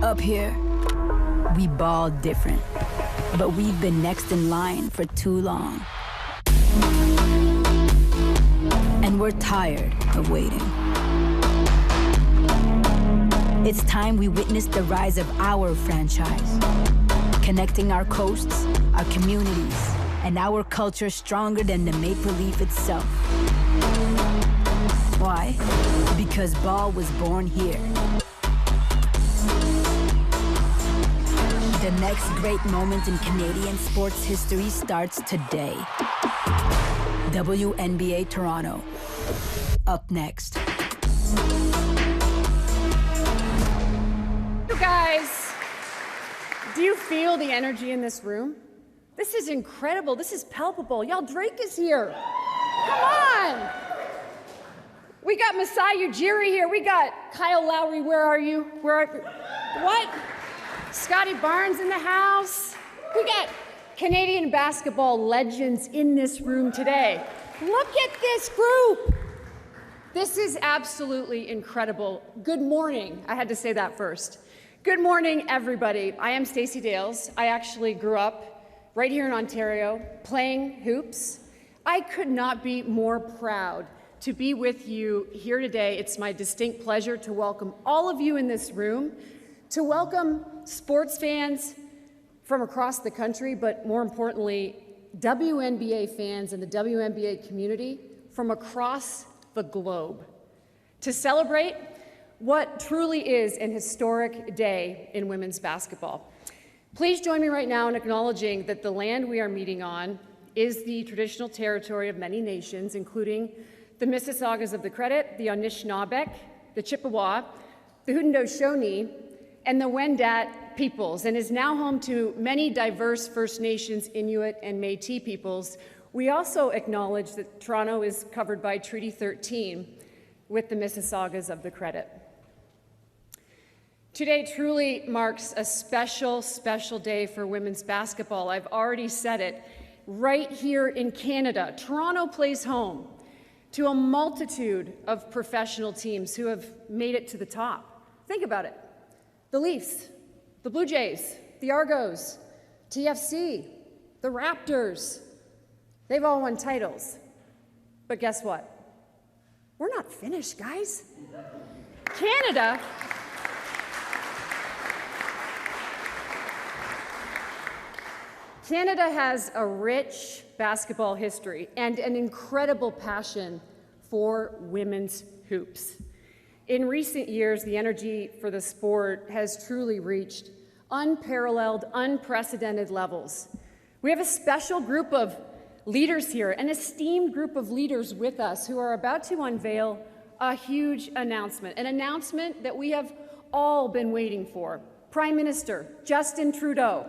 Up here, we ball different, but we've been next in line for too long. And we're tired of waiting. It's time we witness the rise of our franchise, connecting our coasts, our communities, and our culture stronger than the Maple Leaf itself. Why? Because ball was born here. The next great moment in Canadian sports history starts today. WNBA Toronto. Up next. You guys, do you feel the energy in this room? This is incredible. This is palpable. Y'all, Drake is here. Come on. We got Masai Ujiri here. We got Kyle Lowry. Where are you? What? Scotty Barnes in the house. We got Canadian basketball legends in this room today. Look at this group. This is absolutely incredible. Good morning. I had to say that first. Good morning, everybody. I am Stacey Dales. I actually grew up right here in Ontario playing hoops. I could not be more proud to be with you here today. It's my distinct pleasure to welcome all of you in this room, to welcome sports fans from across the country, but more importantly, WNBA fans and the WNBA community from across the globe, to celebrate what truly is an historic day in women's basketball. Please join me right now in acknowledging that the land we are meeting on is the traditional territory of many nations, including the Mississaugas of the Credit, the Anishinaabeg, the Chippewa, the Haudenosaunee, and the Wendat peoples, and is now home to many diverse First Nations, Inuit, and Métis peoples. We also acknowledge that Toronto is covered by Treaty 13 with the Mississaugas of the Credit. Today truly marks a special, special day for women's basketball. I've already said it. Right here in Canada, Toronto plays home to a multitude of professional teams who have made it to the top. Think about it. The Leafs, the Blue Jays, the Argos, TFC, the Raptors. They've all won titles. But guess what? We're not finished, guys. Canada has a rich basketball history and an incredible passion for women's hoops. In recent years, the energy for the sport has truly reached unparalleled, unprecedented levels. We have a special group of leaders here, an esteemed group of leaders with us who are about to unveil a huge announcement, an announcement that we have all been waiting for. Prime Minister Justin Trudeau.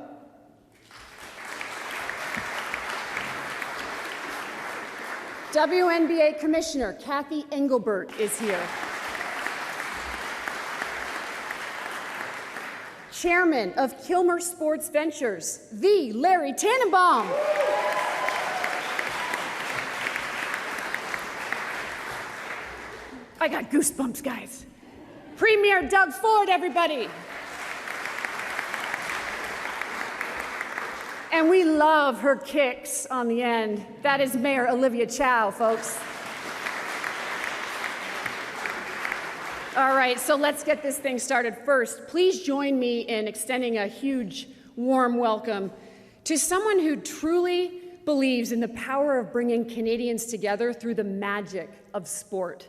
WNBA Commissioner Cathy Engelbert is here. Chairman of Kilmer Sports Ventures, the Larry Tanenbaum. I got goosebumps, guys. Premier Doug Ford, everybody. And we love her kicks on the end. That is Mayor Olivia Chow, folks. All right, so let's get this thing started. First, please join me in extending a huge, warm welcome to someone who truly believes in the power of bringing Canadians together through the magic of sport.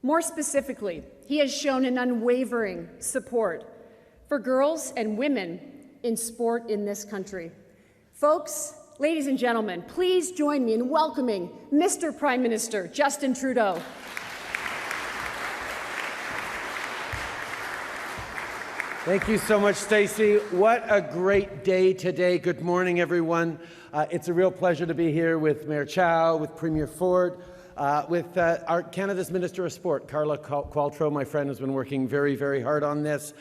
More specifically, he has shown an unwavering support for girls and women in sport in this country. Folks, ladies and gentlemen, please join me in welcoming Mr. Prime Minister Justin Trudeau. Thank you so much, Stacey. What a great day today. Good morning, everyone. It's a real pleasure to be here with Mayor Chow, with Premier Ford, with our Canada's Minister of Sport, Carla Qualtrough, my friend, has been working very, very hard on this.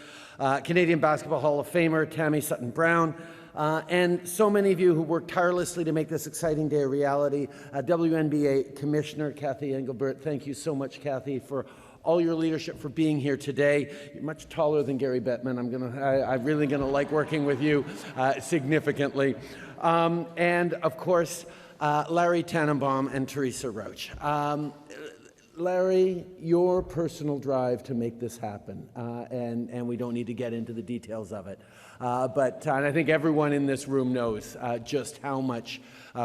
Canadian Basketball Hall of Famer, Tammy Sutton-Brown, and so many of you who worked tirelessly to make this exciting day a reality. WNBA Commissioner Cathy Engelbert, thank you so much, Cathy, for all your leadership, for being here today. You're much taller than Gary Bettman. I'm really gonna like working with you significantly. And of course, Larry Tanenbaum and Teresa Roach. Larry, your personal drive to make this happen, and we don't need to get into the details of it, but I think everyone in this room knows just how much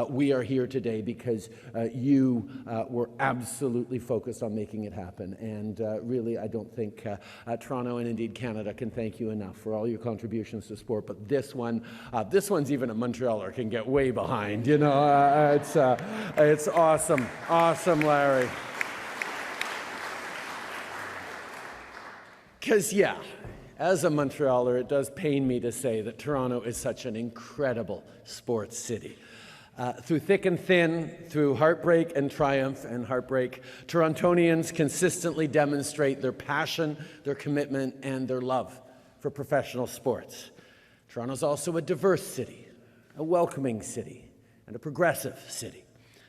we are here today because you were absolutely focused on making it happen, and really I don't think Toronto and indeed Canada can thank you enough for all your contributions to sport, but this one's even a Montrealer can get way behind, you know. It's awesome, Larry. Because, yeah, as a Montrealer, it does pain me to say that Toronto is such an incredible sports city. Through thick and thin, through heartbreak and triumph and heartbreak, Torontonians consistently demonstrate their passion, their commitment, and their love for professional sports. Toronto's also a diverse city, a welcoming city, and a progressive city.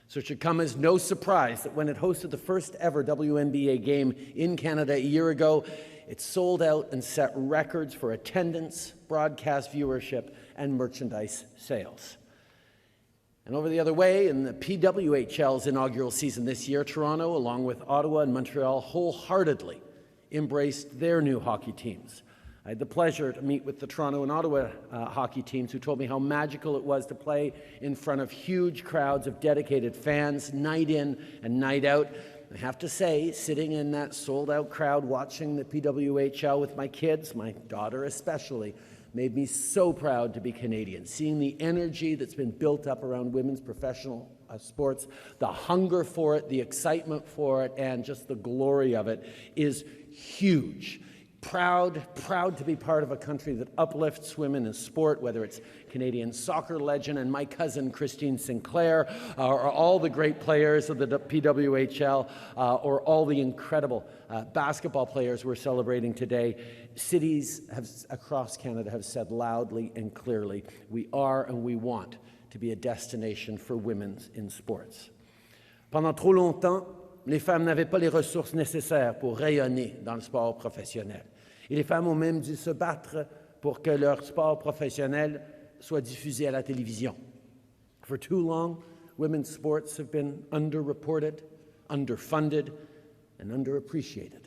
So it should come as no surprise that when it hosted the first ever WNBA game in Canada a year ago, it sold out and set records for attendance, broadcast viewership, and merchandise sales. And over the other way, in the PWHL's inaugural season this year, Toronto, along with Ottawa and Montreal, wholeheartedly embraced their new hockey teams. I had the pleasure to meet with the Toronto and Ottawa hockey teams who told me how magical it was to play in front of huge crowds of dedicated fans, night in and night out. I have to say, sitting in that sold-out crowd watching the PWHL with my kids, my daughter especially, made me so proud to be Canadian. Seeing the energy that's been built up around women's professional sports, the hunger for it, the excitement for it, and just the glory of it is huge. Proud to be part of a country that uplifts women in sport, whether it's Canadian soccer legend and my cousin Christine Sinclair, or all the great players of the PWHL, or all the incredible basketball players we're celebrating today. Cities across Canada have said loudly and clearly, we are and we want to be a destination for women in sports. Pendant trop longtemps, les femmes n'avaient pas les ressources nécessaires pour rayonner dans le sport professionnel. Et les femmes ont même dû se battre pour que leur sport professionnel soit diffusé à la télévision. For too long, women's sports have been underreported, underfunded, and underappreciated.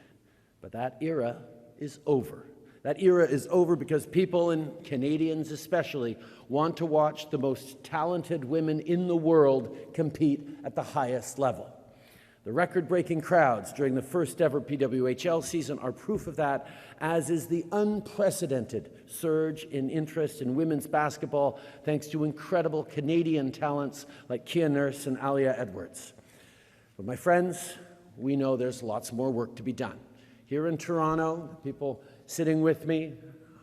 But that era is over. That era is over because people, and Canadians especially, want to watch the most talented women in the world compete at the highest level. The record-breaking crowds during the first ever PWHL season are proof of that, as is the unprecedented surge in interest in women's basketball thanks to incredible Canadian talents like Kia Nurse and Alia Edwards. But my friends, we know there's lots more work to be done. Here in Toronto, the people sitting with me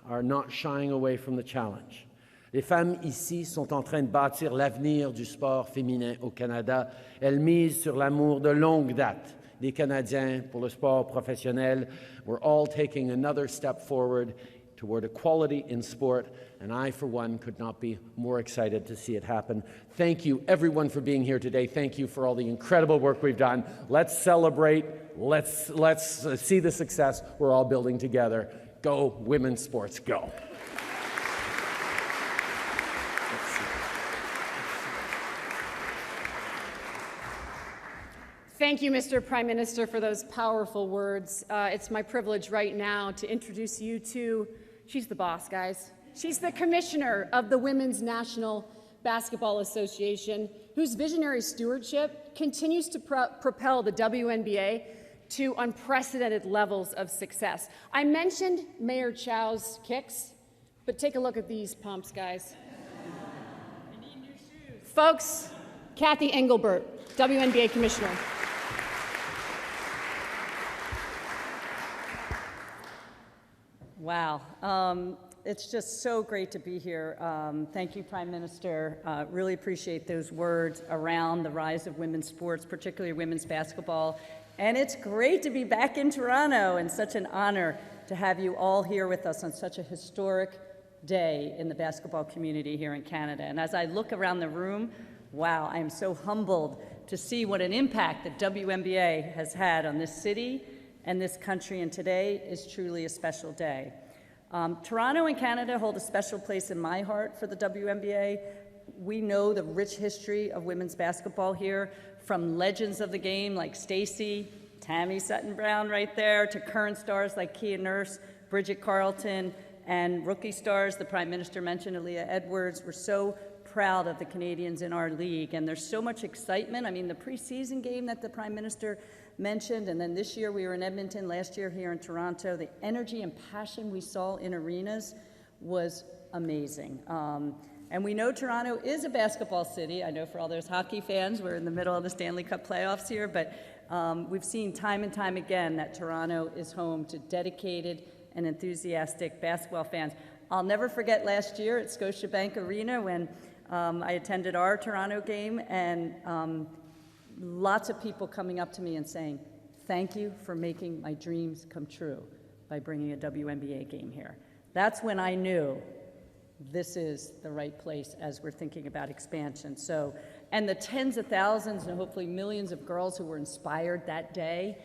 are not shying away from the challenge. Les femmes ici sont en train de bâtir l'avenir du sport féminin au Canada. Elles misent sur l'amour de longue date des Canadiens pour le sport professionnel. We're all taking another step forward toward equality in sport, and I, for one, could not be more excited to see it happen. Thank you, everyone, for being here today. Thank you for all the incredible work we've done. Let's celebrate. Let's see the success we're all building together. Go women's sports, go. Thank you, Mr. Prime Minister, for those powerful words. It's my privilege right now to introduce you to, she's the boss, guys. She's the commissioner of the Women's National Basketball Association, whose visionary stewardship continues to propel the WNBA to unprecedented levels of success. I mentioned Mayor Chow's kicks, but take a look at these pumps, guys. I need new shoes. Folks, Cathy Engelbert, WNBA commissioner. Wow. It's just so great to be here. Thank you, Prime Minister. Really appreciate those words around the rise of women's sports, particularly women's basketball. And it's great to be back in Toronto, and such an honor to have you all here with us on such a historic day in the basketball community here in Canada. And as I look around the room, wow, I am so humbled to see what an impact the WNBA has had on this city and this country, and today is truly a special day. Toronto and Canada hold a special place in my heart for the WNBA. We know the rich history of women's basketball here, from legends of the game like Stacey, Tammy Sutton-Brown right there, to current stars like Kia Nurse, Bridget Carleton, and rookie stars the Prime Minister mentioned, Aaliyah Edwards. We're so proud of the Canadians in our league, and there's so much excitement. I mean, the preseason game that the Prime Minister mentioned, and then this year we were in Edmonton, last year here in Toronto. The energy and passion we saw in arenas was amazing. And we know Toronto is a basketball city. I know for all those hockey fans, we're in the middle of the Stanley Cup playoffs here, but we've seen time and time again that Toronto is home to dedicated and enthusiastic basketball fans. I'll never forget last year at Scotiabank Arena when I attended our Toronto game, and lots of people coming up to me and saying, "Thank you for making my dreams come true by bringing a WNBA game here." That's when I knew this is the right place as we're thinking about expansion. So, and the tens of thousands and hopefully millions of girls who were inspired that day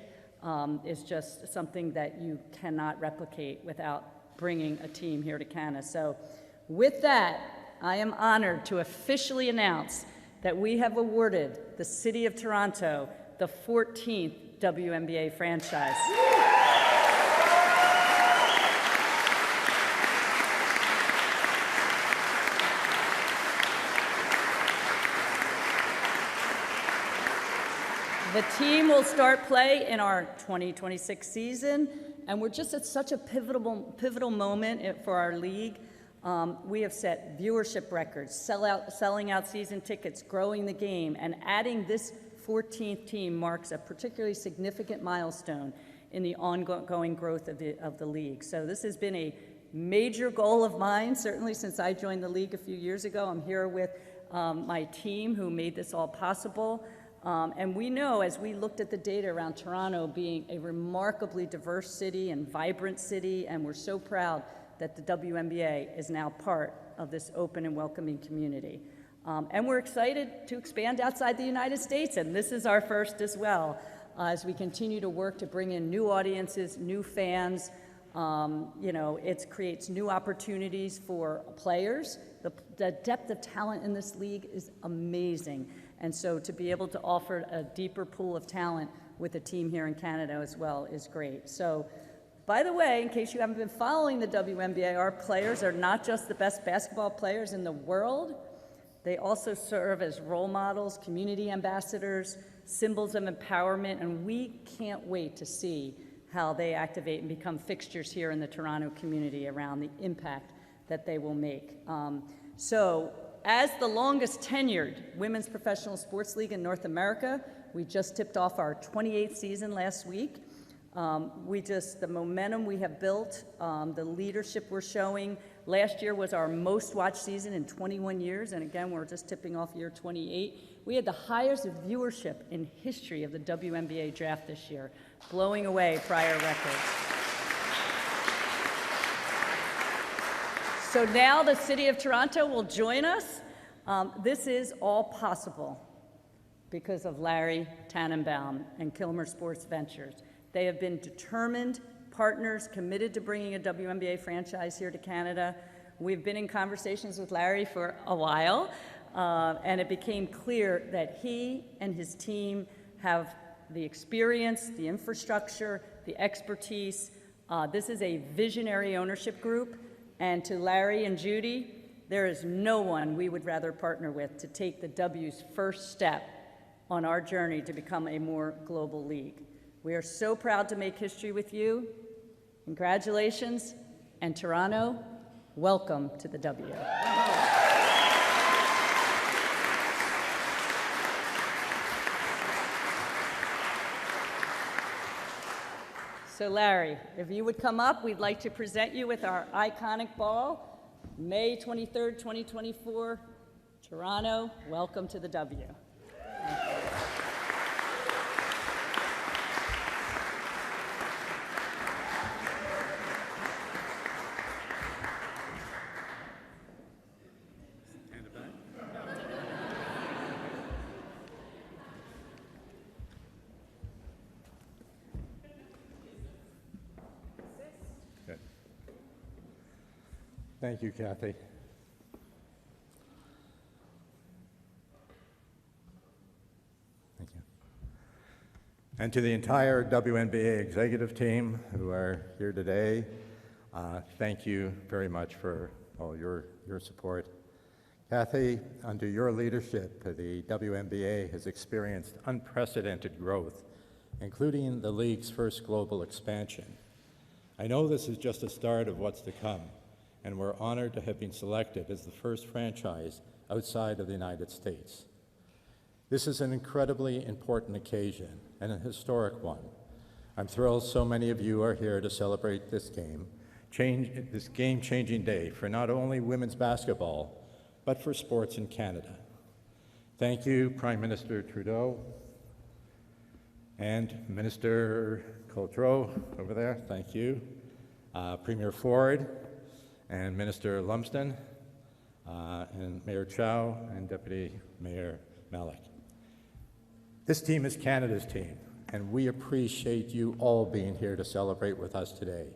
is just something that you cannot replicate without bringing a team here to Canada. So with that, I am honored to officially announce that we have awarded the City of Toronto the 14th WNBA franchise. The team will start play in our 2026 season, and we're just at such a pivotal moment for our league. We have set viewership records, selling out season tickets, growing the game, and adding this 14th team marks a particularly significant milestone in the ongoing growth of the league. So this has been a major goal of mine, certainly since I joined the league a few years ago. I'm here with my team who made this all possible. And we know, as we looked at the data around Toronto being a remarkably diverse city and vibrant city, and we're so proud that the WNBA is now part of this open and welcoming community. And we're excited to expand outside the United States, and this is our first as well, as we continue to work to bring in new audiences, new fans. You know, it creates new opportunities for players. The depth of talent in this league is amazing. And so to be able to offer a deeper pool of talent with a team here in Canada as well is great. So, by the way, in case you haven't been following the WNBA, our players are not just the best basketball players in the world. They also serve as role models, community ambassadors, symbols of empowerment, and we can't wait to see how they activate and become fixtures here in the Toronto community around the impact that they will make. So, as the longest tenured women's professional sports league in North America, we just tipped off our 28th season last week. The momentum we have built, the leadership we're showing. Last year was our most watched season in 21 years, and again, we're just tipping off year 28. We had the highest viewership in history of the WNBA draft this year, blowing away prior records. So now the City of Toronto will join us. This is all possible because of Larry Tanenbaum and Kilmer Sports Ventures. They have been determined partners committed to bringing a WNBA franchise here to Canada. We've been in conversations with Larry for a while, and it became clear that he and his team have the experience, the infrastructure, the expertise. This is a visionary ownership group. And to Larry and Judy, there is no one we would rather partner with to take the W's first step on our journey to become a more global league. We are so proud to make history with you. Congratulations. And Toronto, welcome to the W. So Larry, if you would come up, we'd like to present you with our iconic ball. May 23rd, 2024, Toronto, welcome to the W. Thank you, Cathy. Thank you. And to the entire WNBA executive team who are here today, thank you very much for all your support. Cathy, under your leadership, the WNBA has experienced unprecedented growth, including the league's first global expansion. I know this is just the start of what's to come, and we're honored to have been selected as the first franchise outside of the United States. This is an incredibly important occasion and a historic one. I'm thrilled so many of you are here to celebrate this game-changing day for not only women's basketball, but for sports in Canada. Thank you, Prime Minister Trudeau, and Minister Trudeau over there, thank you, Premier Ford, and Minister Lumsden, and Mayor Chow, and Deputy Mayor Malik. This team is Canada's team, and we appreciate you all being here to celebrate with us today.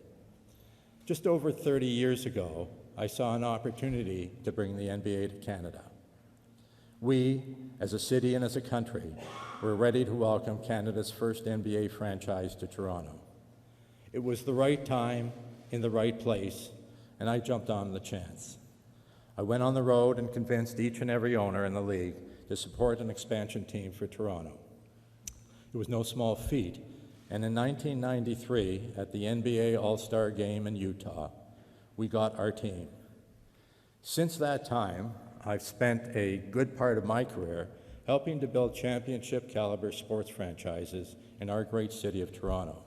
Just over 30 years ago, I saw an opportunity to bring the NBA to Canada. We, as a city and as a country, were ready to welcome Canada's first NBA franchise to Toronto. It was the right time, in the right place, and I jumped on the chance. I went on the road and convinced each and every owner in the league to support an expansion team for Toronto. It was no small feat, and in 1993, at the NBA All-Star Game in Utah, we got our team. Since that time, I've spent a good part of my career helping to build championship-caliber sports franchises in our great city of Toronto.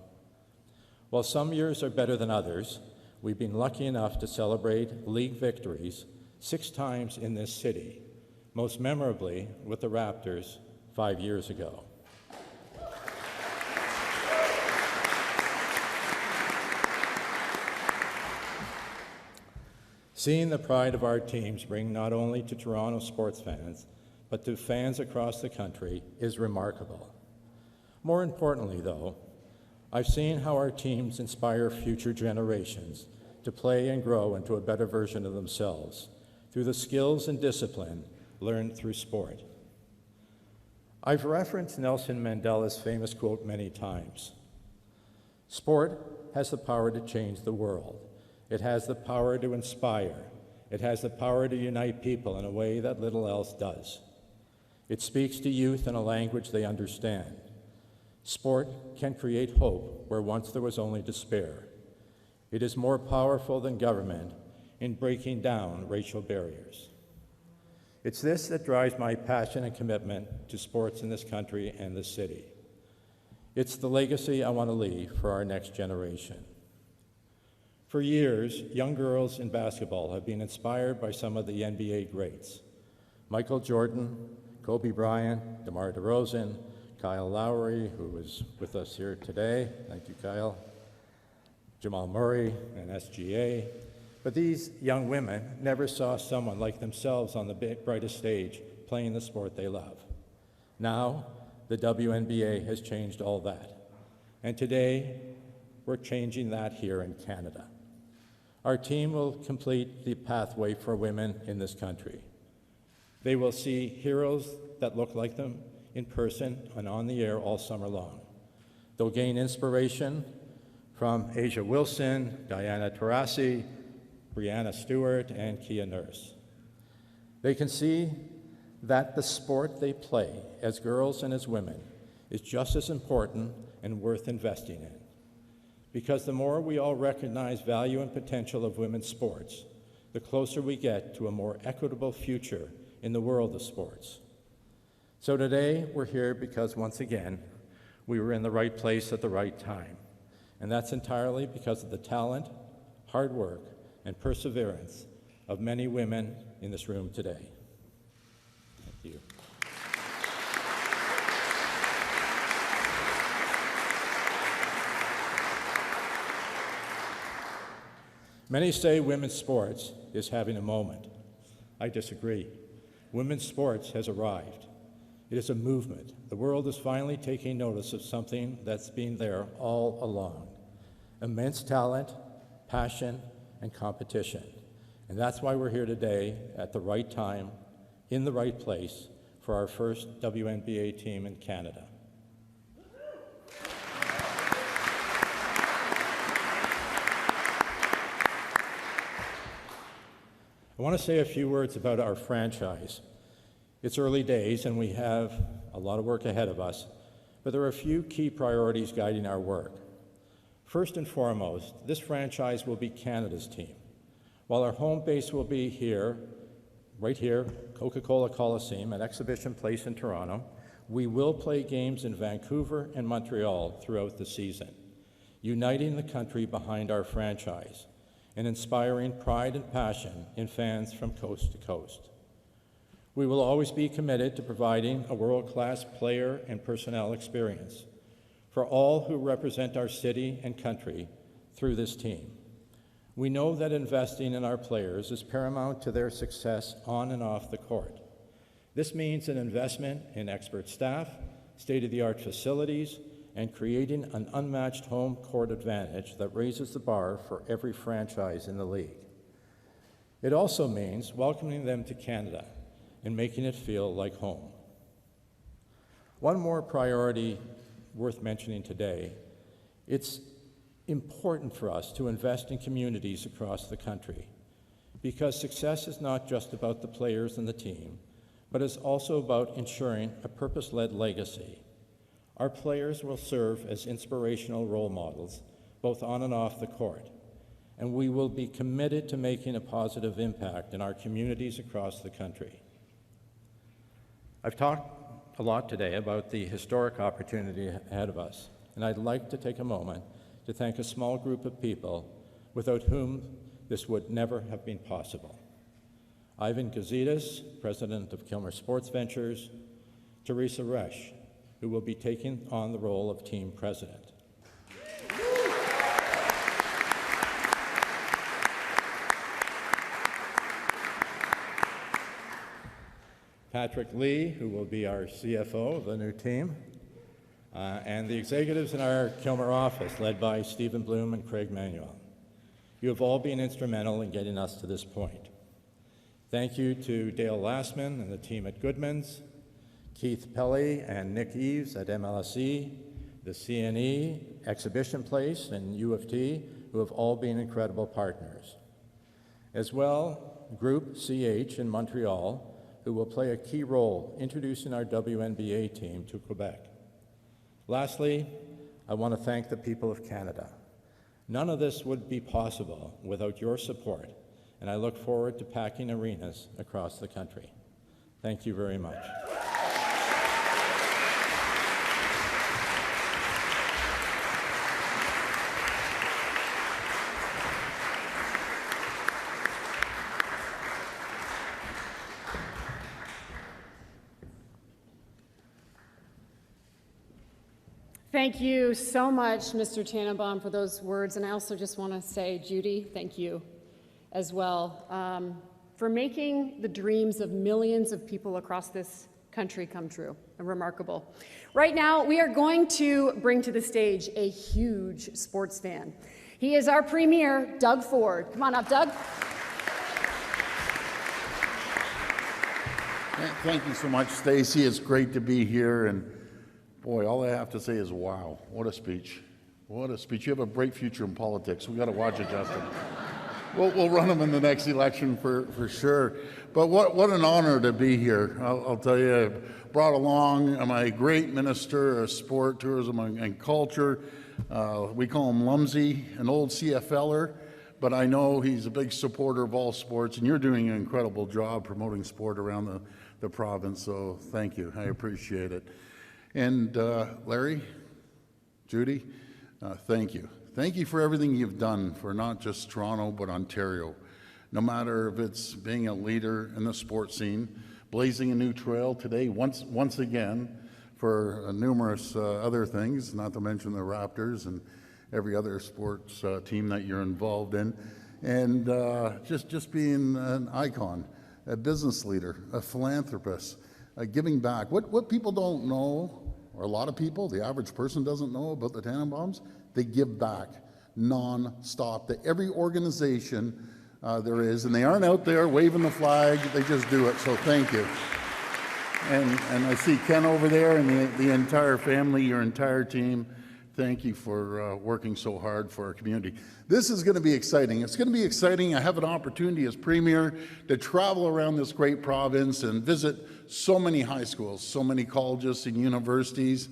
While some years are better than others, we've been lucky enough to celebrate league victories 6 times in this city, most memorably with the Raptors 5 years ago. Seeing the pride of our teams bring not only to Toronto sports fans, but to fans across the country is remarkable. More importantly, though, I've seen how our teams inspire future generations to play and grow into a better version of themselves through the skills and discipline learned through sport. I've referenced Nelson Mandela's famous quote many times. Sport has the power to change the world. It has the power to inspire. It has the power to unite people in a way that little else does. It speaks to youth in a language they understand. Sport can create hope where once there was only despair. It is more powerful than government in breaking down racial barriers. It's this that drives my passion and commitment to sports in this country and this city. It's the legacy I want to leave for our next generation. For years, young girls in basketball have been inspired by some of the NBA greats. Michael Jordan, Kobe Bryant, DeMar DeRozan, Kyle Lowry, who is with us here today. Thank you, Kyle. Jamal Murray and SGA. But these young women never saw someone like themselves on the brightest stage playing the sport they love. Now, the WNBA has changed all that. And today, we're changing that here in Canada. Our team will complete the pathway for women in this country. They will see heroes that look like them in person and on the air all summer long. They'll gain inspiration from Asia Wilson, Diana Taurasi, Brianna Stewart, and Kia Nurse. They can see that the sport they play as girls and as women is just as important and worth investing in. Because the more we all recognize value and potential of women's sports, the closer we get to a more equitable future in the world of sports. So today, we're here because once again, we were in the right place at the right time. And that's entirely because of the talent, hard work, and perseverance of many women in this room today. Thank you. Many say women's sports is having a moment. I disagree. Women's sports has arrived. It is a movement. The world is finally taking notice of something that's been there all along. Immense talent, passion, and competition. And that's why we're here today at the right time, in the right place, for our first WNBA team in Canada. I want to say a few words about our franchise. It's early days and we have a lot of work ahead of us, but there are a few key priorities guiding our work. First and foremost, this franchise will be Canada's team. While our home base will be here, right here, Coca-Cola Coliseum at Exhibition Place in Toronto, we will play games in Vancouver and Montreal throughout the season, uniting the country behind our franchise and inspiring pride and passion in fans from coast to coast. We will always be committed to providing a world-class player and personnel experience for all who represent our city and country through this team. We know that investing in our players is paramount to their success on and off the court. This means an investment in expert staff, state-of-the-art facilities, and creating an unmatched home court advantage that raises the bar for every franchise in the league. It also means welcoming them to Canada and making it feel like home. One more priority worth mentioning today: it's important for us to invest in communities across the country, because success is not just about the players and the team, but is also about ensuring a purpose-led legacy. Our players will serve as inspirational role models, both on and off the court, and we will be committed to making a positive impact in our communities across the country. I've talked a lot today about the historic opportunity ahead of us, and I'd like to take a moment to thank a small group of people without whom this would never have been possible. Ivan Gazidis, president of Kilmer Sports Ventures; Teresa Resch, who will be taking on the role of team president; Patrick Lee, who will be our CFO of the new team; and the executives in our Kilmer office, led by Stephen Bloom and Craig Manuel. You have all been instrumental in getting us to this point. Thank you to Dale Lastman and the team at Goodman's, Keith Pelley and Nick Eves at MLSE, the CNE, Exhibition Place, and U of T, who have all been incredible partners. As well, Group CH in Montreal, who will play a key role introducing our WNBA team to Quebec. Lastly, I want to thank the people of Canada. None of this would be possible without your support, and I look forward to packing arenas across the country. Thank you very much. Thank you so much, Mr. Tanenbaum, for those words. And I also just want to say, Judy, thank you as well for making the dreams of millions of people across this country come true. Remarkable. Right now, we are going to bring to the stage a huge sports fan. He is our premier, Doug Ford. Come on up, Doug. Thank you so much, Stacey. It's great to be here, and boy, all I have to say is wow. What a speech. What a speech. You have a bright future in politics. We got to watch it, Justin. We'll run him in the next election for sure. But what an honor to be here. I'll tell you, I brought along my great Minister of Sport, Tourism, and Culture. We call him Lumsey, an old CFLer, but I know he's a big supporter of all sports, and you're doing an incredible job promoting sport around the province, so thank you. I appreciate it. And Larry, Judy, thank you. Thank you for everything you've done for not just Toronto, but Ontario. No matter if it's being a leader in the sports scene, blazing a new trail today, once again, for numerous other things, not to mention the Raptors and every other sports team that you're involved in, and just being an icon, a business leader, a philanthropist, giving back. What people don't know, or a lot of people, the average person doesn't know about the Tanenbaums, they give back non-stop to every organization there is, and they aren't out there waving the flag, they just do it, so thank you. And I see Ken over there and the entire family, your entire team. Thank you for working so hard for our community. This is going to be exciting. It's going to be exciting. I have an opportunity as Premier to travel around this great province and visit so many high schools, so many colleges and universities.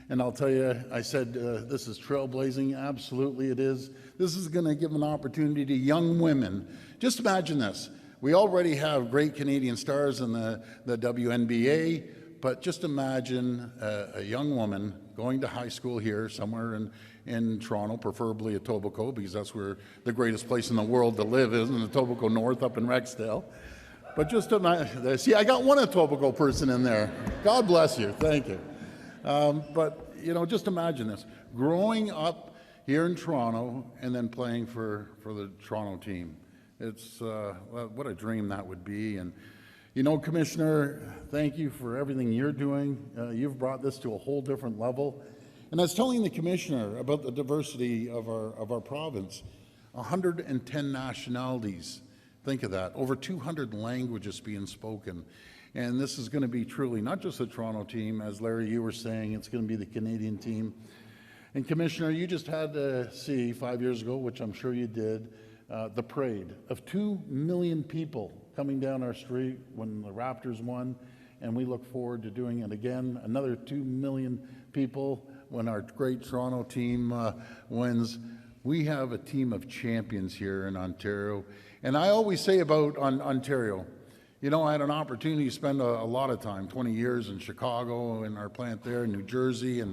And I'll tell you, I said this is trailblazing. Absolutely it is. This is going to give an opportunity to young women. Just imagine this. We already have great Canadian stars in the WNBA, but just imagine a young woman going to high school here somewhere in Toronto, preferably Etobicoke, because that's where the greatest place in the world to live is, in Etobicoke North up in Rexdale. But just imagine, see, I got one Etobicoke person in there. God bless you, thank you. But, you know, just imagine this, growing up here in Toronto and then playing for the Toronto team. It's, what a dream that would be. And, you know, Commissioner, thank you for everything you're doing. You've brought this to a whole different level. And I was telling the Commissioner about the diversity of our province. 110 nationalities. Think of that. Over 200 languages being spoken. And this is going to be truly not just the Toronto team, as Larry, you were saying, it's going to be the Canadian team. And Commissioner, you just had to see 5 years ago, which I'm sure you did, the parade of 2 million people coming down our street when the Raptors won, and we look forward to doing it again. Another 2 million people when our great Toronto team wins. We have a team of champions here in Ontario. And I always say about Ontario, you know, I had an opportunity to spend a lot of time, 20 years in Chicago, in our plant there in New Jersey,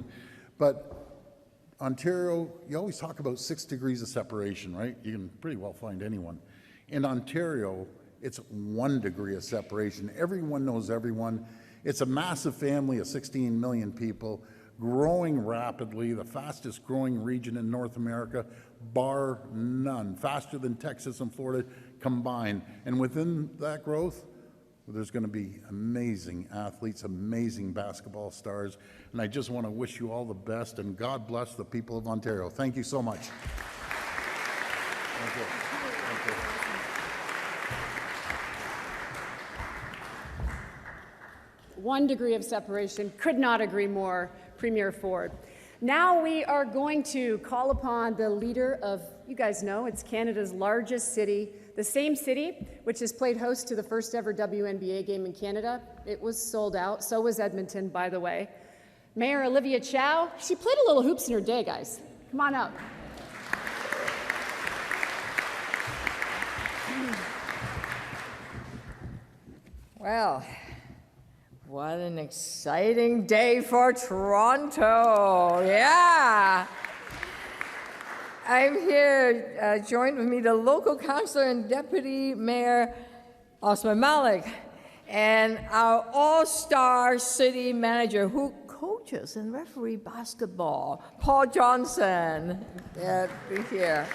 but Ontario, you always talk about 6 degrees of separation, right? You can pretty well find anyone. In Ontario, it's 1 degree of separation. Everyone knows everyone. It's a massive family of 16 million people, growing rapidly, the fastest growing region in North America, bar none, faster than Texas and Florida combined. And within that growth, there's going to be amazing athletes, amazing basketball stars. And I just want to wish you all the best, and God bless the people of Ontario. Thank you so much. Thank you. Thank you. One degree of separation. Could not agree more, Premier Ford. Now we are going to call upon the leader of, you guys know, it's Canada's largest city, the same city which has played host to the first ever WNBA game in Canada. It was sold out. So was Edmonton, by the way. Mayor Olivia Chow, she played a little hoops in her day, guys. Come on up. Well, what an exciting day for Toronto. Yeah. I'm here, joined with me the local councillor and deputy mayor, Osman Malik, and our all-star city manager who coaches and referee basketball, Paul Johnson. Yeah, be here.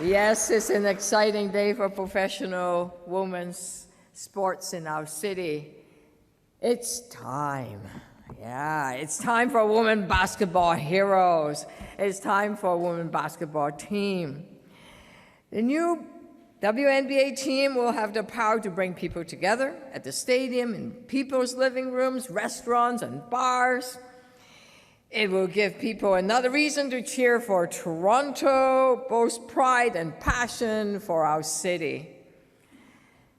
Yes, it's an exciting day for professional women's sports in our city. It's time. Yeah, it's time for women basketball heroes. It's time for a women basketball team. The new WNBA team will have the power to bring people together at the stadium, in people's living rooms, restaurants, and bars. It will give people another reason to cheer for Toronto, boast pride and passion for our city.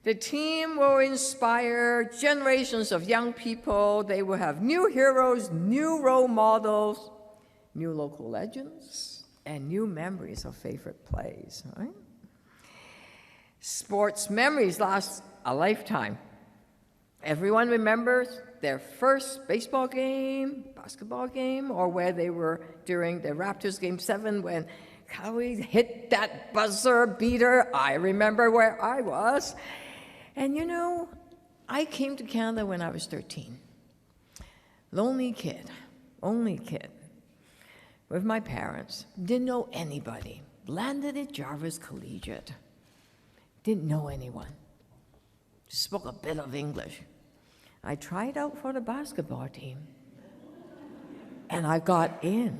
The team will inspire generations of young people. They will have new heroes, new role models, new local legends, and new memories of favorite plays, right? Sports memories last a lifetime. Everyone remembers their first baseball game, basketball game, or where they were during the Raptors Game 7 when Howie hit that buzzer beater. I remember where I was. And you know, I came to Canada when I was 13. Lonely kid, only kid, with my parents. Didn't know anybody. Landed at Jarvis Collegiate. Didn't know anyone. Spoke a bit of English. I tried out for the basketball team, and I got in.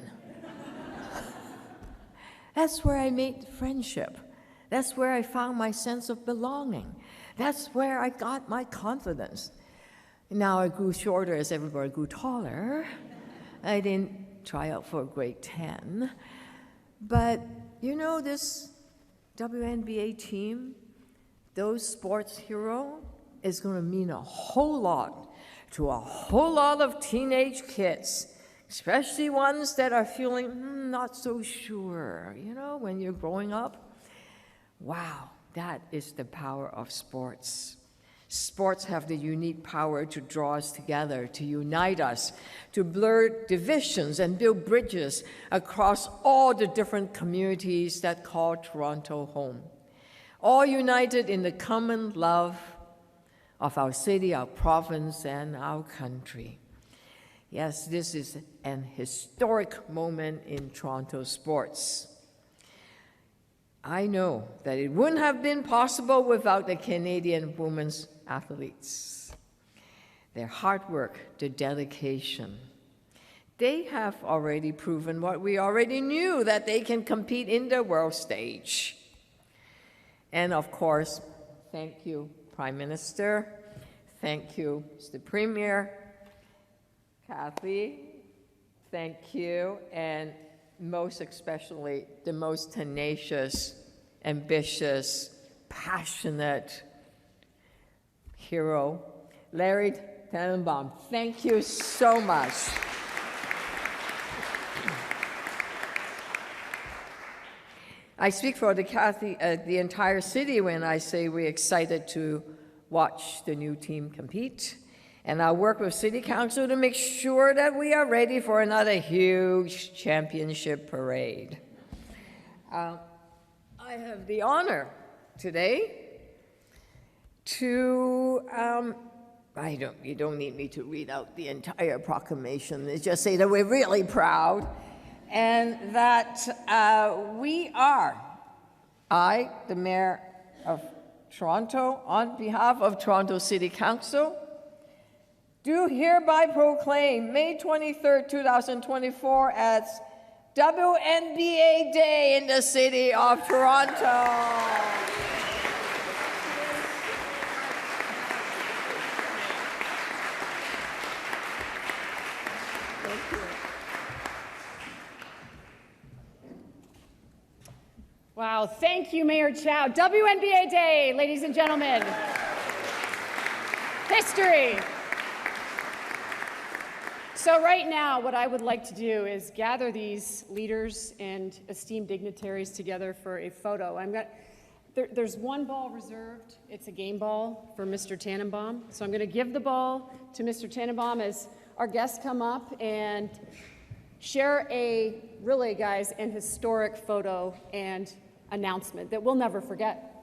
That's where I made friendship That's where I found my sense of belonging. That's where I got my confidence. Now I grew shorter as everybody grew taller. I didn't try out for grade 10. But you know, this WNBA team, those sports hero, is going to mean a whole lot to a whole lot of teenage kids, especially ones that are feeling not so sure, you know, when you're growing up. Wow, that is the power of sports. Sports have the unique power to draw us together, to unite us, to blur divisions and build bridges across all the different communities that call Toronto home. All united in the common love of our city, our province, and our country. Yes, this is an historic moment in Toronto sports. I know that it wouldn't have been possible without the Canadian women's athletes. Their hard work, their dedication. They have already proven what we already knew, that they can compete in the world stage. And of course, thank you, Prime Minister. Thank you, Mr. Premier. Cathy, thank you. And most especially, the most tenacious, ambitious, passionate hero, Larry Tanenbaum. Thank you so much. I speak for the entire city when I say we're excited to watch the new team compete. And I'll work with City Council to make sure that we are ready for another huge championship parade. I have the honor today to, you don't need me to read out the entire proclamation. It's just say that we're really proud and that I, the Mayor of Toronto, on behalf of Toronto City Council, do hereby proclaim May 23rd, 2024 as WNBA Day in the city of Toronto. Thank you. Wow, thank you, Mayor Chow. WNBA Day, ladies and gentlemen. History. So right now, what I would like to do is gather these leaders and esteemed dignitaries together for a photo. There's one ball reserved. It's a game ball for Mr. Tanenbaum. So I'm going to give the ball to Mr. Tanenbaum as our guests come up and share an historic photo and announcement that we'll never forget.